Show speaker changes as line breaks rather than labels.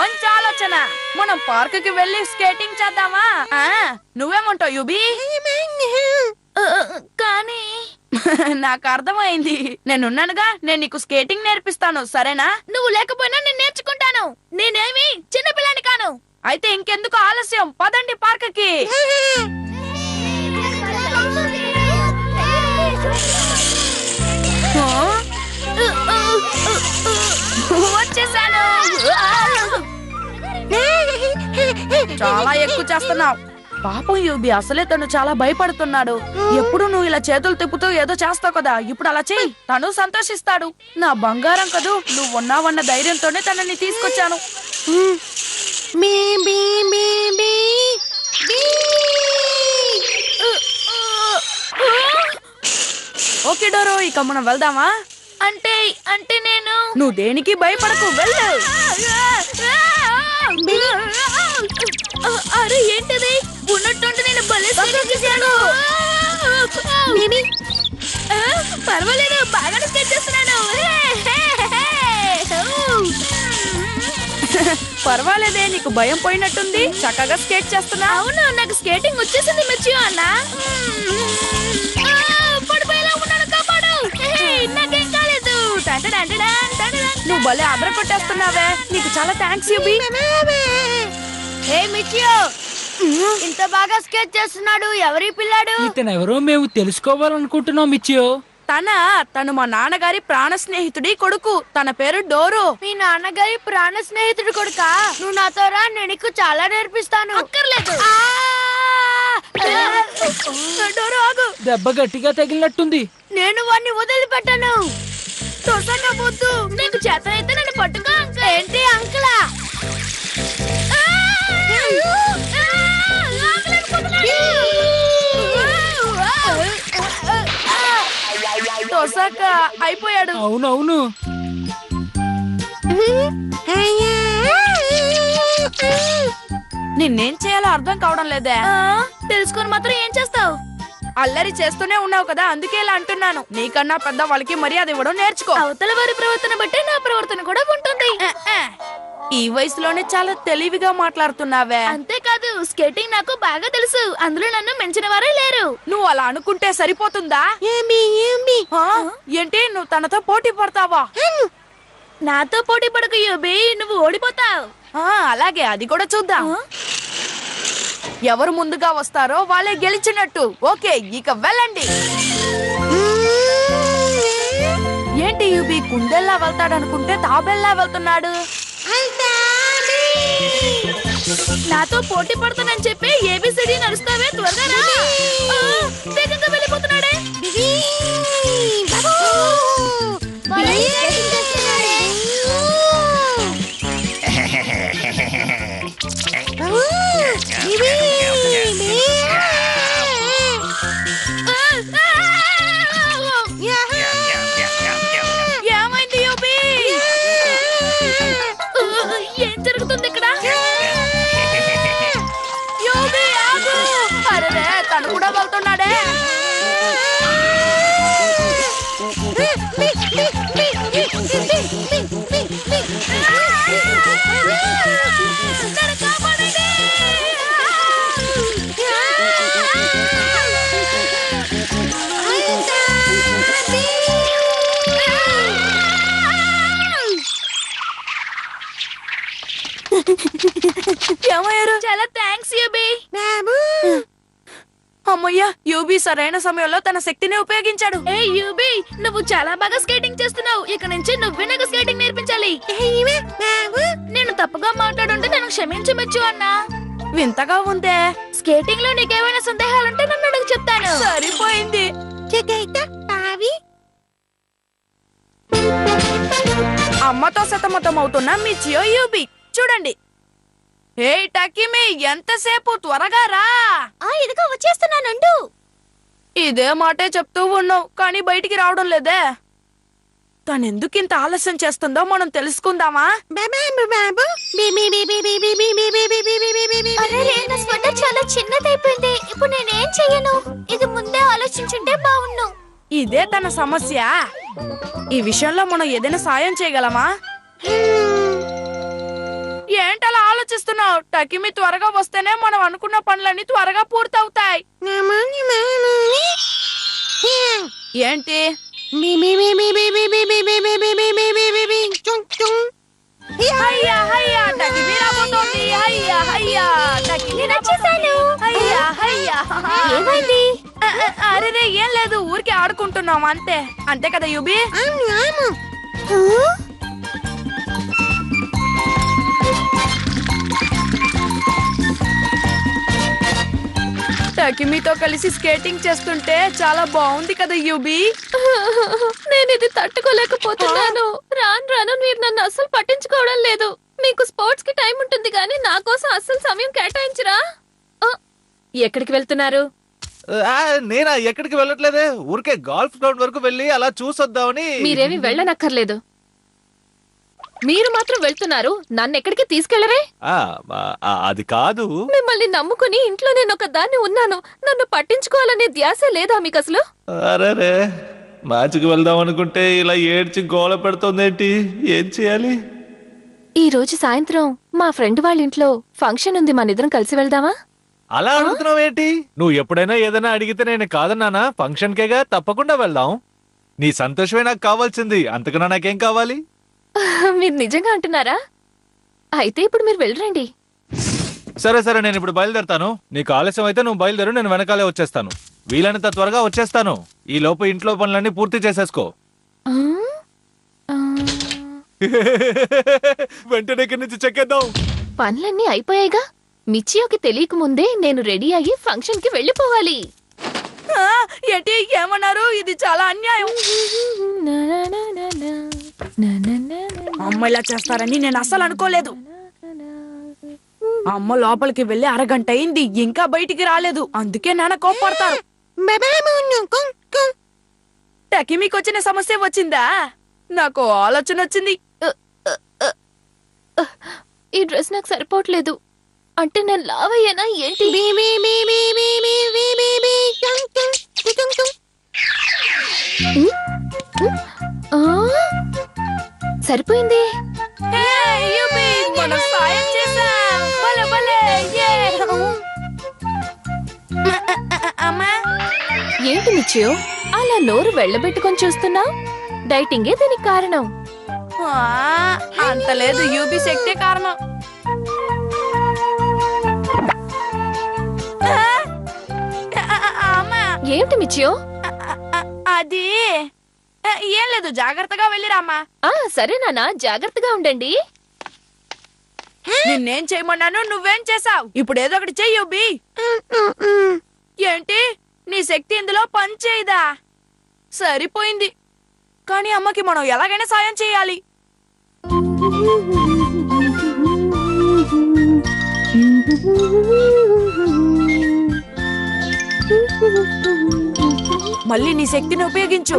మంచి ఆలోచన. మనం పార్క్ కి వెళ్ళి స్కేటింగ్ చేద్దామా? నువ్వేమంటావు యూబీ? కానీ నాకు అర్థమైంది. నేనున్నానుగా, నేను నీకు స్కేటింగ్ నేర్పిస్తాను, సరేనా? నువ్వు లేకపోయినా నేను నేర్చుకుంటాను. నేనేమి చిన్నపిల్లని కాను. అయితే ఇంకెందుకు ఆలస్యం, పదండి పార్క్ కి. వచ్చేసాను. చాలా ఎక్కువ చేస్తున్నావు. పాపం యూబీ, అసలే తను చాలా భయపడుతున్నాడు. ఎప్పుడు నువ్వు ఇలా చేతులు తిప్పుతూ ఏదో చేస్తావు కదా, ఇప్పుడు అలా చెయ్యి, తను సంతోషిస్తాడు. నా బంగారం కదూ, నువ్వు ఉన్నావన్న ధైర్యంతోనే తనని తీసుకొచ్చాను. ఓకే డోరో, ఇక మనం వెళ్దామా? అంటే అంటే నువ్వు దేనికి భయపడకు, వెళ్ళు. అరే ఏంటది? ఉన్నట్టుండి నేను పర్వాలేదు, బాగా స్కేట్ చేస్తున్నాను. పర్వాలేదే, నీకు భయం పోయినట్టుంది, చక్కగా స్కేట్ చేస్తున్నా. అవును, నాకు స్కేటింగ్ వచ్చేసింది మిర్చి అన్న. పడిపోయేలా ఉన్నాను, కాపాడు. నాకేం కాలేదు. నువ్వు భలే అదర కొట్టేస్తున్నావే, నీకు చాలా థ్యాంక్స్ యూబీ. ఏ మిర్చియో, ఇంత బాగా స్కెచ్ చేస్తున్నాడు, ఎవరి పిల్లాడు?
ఇతను ఎవరో మేము తెలుసుకోవాలనుకుంటున్నాం మిర్చియో.
తను మా నాన్నగారి ప్రాణ స్నేహితుడి కొడుకు. తన పేరు డోరో. మీ నాన్నగారి ప్రాణ స్నేహితుడి కొడుకా? నువ్వు నాతో రా, నేను నీకు చాలా నేర్పిస్తాను. అక్కర్లేదు. డోరో ఆగు.
దెబ్బ గట్టిగా తగిలినట్టుంది.
నేను వాడిని వదిలిపెట్టాను. తొసగా వద్దు, నీకు చేతనైతే నన్ను పట్టుకో. ఏంటి అంకులా? తొసక అయిపోయాడు.
అవునవును.
నిన్నేం చేయాలో అర్థం కావడం లేదే. తెలుసుకొని మాత్రం ఏం చేస్తావు? అల్లరి చేస్తూనే ఉన్నావు కదా, అందుకే ఇలా అంటున్నాను. నీకన్నా పెద్ద వాళ్ళకి మర్యాద ఇవ్వడం నేర్చుకో. అవతల వారి ప్రవర్తన బట్టి నా ప్రవర్తన కూడా ఉంటుంది. ఈ వయసులోనే చాలా తెలివిగా మాట్లాడుతున్నావే. అంతేకాదు, స్కేటింగ్ నాకు బాగా తెలుసు, అందులో నన్ను మించిన వారే లేరు. నువ్వు అలా అనుకుంటే సరిపోతుందా? ఏంటి, నువ్వు తనతో పోటీ పడతావా? నాతో పోటీ పడకు యూబీ, నువ్వు ఓడిపోతావు. అలాగే, అది కూడా చూద్దాం. ఎవరు ముందుగా వస్తారో వాళ్ళే గెలిచినట్టు. ఓకే, ఇక వెళ్ళండి. ఏంటి యూబీ, కుందేల్లా వెళ్తాడనుకుంటే తాబేల్లా వెళ్తున్నాడు. నాతో పోటీ పడతానని చెప్పి ఏబిసిడి నడుస్తావే, త్వరగా రా. వేగంగా వెళ్ళిపోతున్నాడే. ఏమైంది యూబీ? ఏం జరుగుతుంది ఇక్కడ? యూబీ ఆగు. అరే, తను కూడా వెళ్తున్నాడే. ఏమయ్యారు? చాలా థ్యాంక్స్ యూబీ. అమ్మయ్యా, యూబీ సరైన సమయంలో తన శక్తిని ఉపయోగించాడు. ఏ యూబీ, నువ్వు చాలా బాగా స్కేటింగ్ చేస్తున్నావు. ఇక నుంచి నువ్వే నాకు స్కేటింగ్ నేర్పించాలి. నేను తప్పుగా మాట్లాడుంటే నన్ను క్షమించవచ్చు అన్నా. వింతగా ఉందే. స్కేటింగ్ లో నీకేమైనా సందేహాలుంటే నన్ను అడుగు, చెప్తాను. సరిపోయింది. అమ్మతో సతమతం అవుతున్నా మిర్చియో యూబీ, చూడండి. ఏ టకిమి, ఎంతసేపు, త్వరగా రా. ఇదిగో వచ్చేస్తున్నానండు. ఇదే మాటే చెప్తూ ఉన్నావు, కానీ బయటికి రావడం లేదే. తనెందుకింత ఆలస్యం చేస్తుందో మనం తెలుసుకుందామా?
చాలా చిన్నదైపోయింది, ఇప్పుడు నేనేం చెయ్యను? ఇది ముందే ఆలోచించుంటే బాగుండు.
ఇదే తన సమస్య. ఈ విషయంలో మనం ఏదైనా సాయం చేయగలమా? ఏంటలా ఆలోచిస్తున్నావు? టకిమి త్వరగా వస్తేనే మనం అనుకున్న పనులన్నీ త్వరగా పూర్తవుతాయి. ఏంటి? హయ్యా హయ్యా టకిమి రాబోతోంది. హయ్యా హయ్యా టకిమి
వచ్చేసాను.
హయ్యా హయ్యా.
ఏమైంది?
అరే ఏం లేదు, ఊరికే ఆడుకుంటున్నాం అంతే. అంతే కదా యూబీ? టకిమితో కలిసి స్కేటింగ్ చేస్తుంటే చాలా బాగుంది కదా యూబీ?
నేను ఇది తట్టుకోలేకపోతున్నాను. రాను రాను మీరు నన్ను అస్సలు పట్టించుకోవడం లేదు. మీకు స్పోర్ట్స్ కి టైం ఉంటుంది కానీ నా కోసం అస్సలు సమయం కేటాయించరా? ఎక్కడికి వెళ్తున్నారు?
నేనా ఎక్కడికి వెళ్ళట్లేదే, ఊరికే గోల్ఫ్ గ్రౌండ్ వరకు వెళ్ళి అలా చూసొద్దామని.
మీరేమి వెళ్ళనక్కర్లేదు. మీరు మాత్రం వెళ్తున్నారు, నన్ను ఎక్కడికి తీసుకెళ్లరే?
అది కాదు.
మిమ్మల్ని నమ్ముకుని ఇంట్లో నేను ఒక దాన్ని ఉన్నాను. నన్ను పట్టించుకోవాలనే ధ్యాస లేదా మీకు అసలు?
అరే మ్యాచ్కి వెళ్దాం అనుకుంటే ఇలా ఏడ్చి గోల పెడుతోందేంటి? ఏం చేయాలి?
ఈ రోజు సాయంత్రం మా ఫ్రెండ్ వాళ్ళ ఇంట్లో ఫంక్షన్ ఉంది, మనిద్దరం కలిసి వెళ్దామా?
అలా అడుగుతున్నావు ఏంటి? నువ్వు ఎప్పుడైనా ఏదైనా అడిగితే నేను కాదన్నానా? ఫంక్షన్ కేగా, తప్పకుండా వెళ్దాం. నీ సంతోషమే నాకు కావాల్సింది, అంతకన్నా నాకేం కావాలి?
మీరు నిజంగా అంటున్నారా? అయితే ఇప్పుడు మీరు వెళ్ళరండి.
సరే సరే, నేను ఇప్పుడు బయలుదేరతాను. నీకు ఆలస్యం అయితే నువ్వు బయలుదేరు, నేను వెనకాలే వచ్చేస్తాను. వీలైనంత త్వరగా వచ్చేస్తాను. ఈ లోపు ఇంట్లో పనులన్నీ పూర్తి చేసేసుకో. వెంటనే ఇక్కడి నుంచి చెక్కేద్దాం.
పనులన్నీ అయిపోయాయిగా. మిచ్చియోకి తెలియక ముందే నేను రెడీ అయ్యి ఫంక్షన్ కి వెళ్ళిపోవాలి.
ఏంటి ఏమన్నారు? ఇది చాలా అన్యాయం. అమ్మ ఇలా చేస్తారని నేను అస్సలు అనుకోలేదు. అమ్మ లోపలికి వెళ్ళి అరగంట అయింది, ఇంకా బయటికి రాలేదు. అందుకే నాన్న కోపడతారు. టకిమీకి వచ్చిన సమస్య వచ్చిందా? నాకు ఆలోచన వచ్చింది.
ఈ డ్రెస్ నాకు సరిపోవట్లేదు. అంటే నేను లావయ్యానా ఏంటి?
హే,
సరిపోయింది.
యూబీ, మనం సాయం చేశాం. భలే, భలే, యే. అమ్మా,
ఏంటి మిచ్చియో అలా నోరు వెళ్ళబెట్టుకొని చూస్తున్నావు? డైటింగే దీనికి కారణం.
అంత లేదు, యూబీ శక్తే కారణం. అమ్మా,
ఏంటి మిచ్చియో?
అది ఏం లేదు, జాగ్రత్తగా వెళ్ళిరామ్మా.
సరే నాన్న, జాగ్రత్తగా ఉండండి.
నిన్నేం చేయమన్నాను, నువ్వేం చేసావు? ఇప్పుడు ఏదో ఒకటి చెయ్యి యూబీ. ఏంటి నీ శక్తి ఇందులో పని చేయదా? సరిపోయింది. కానీ అమ్మకి మనం ఎలాగైనా సాయం చేయాలి. మళ్ళీ నీ శక్తిని ఉపయోగించు.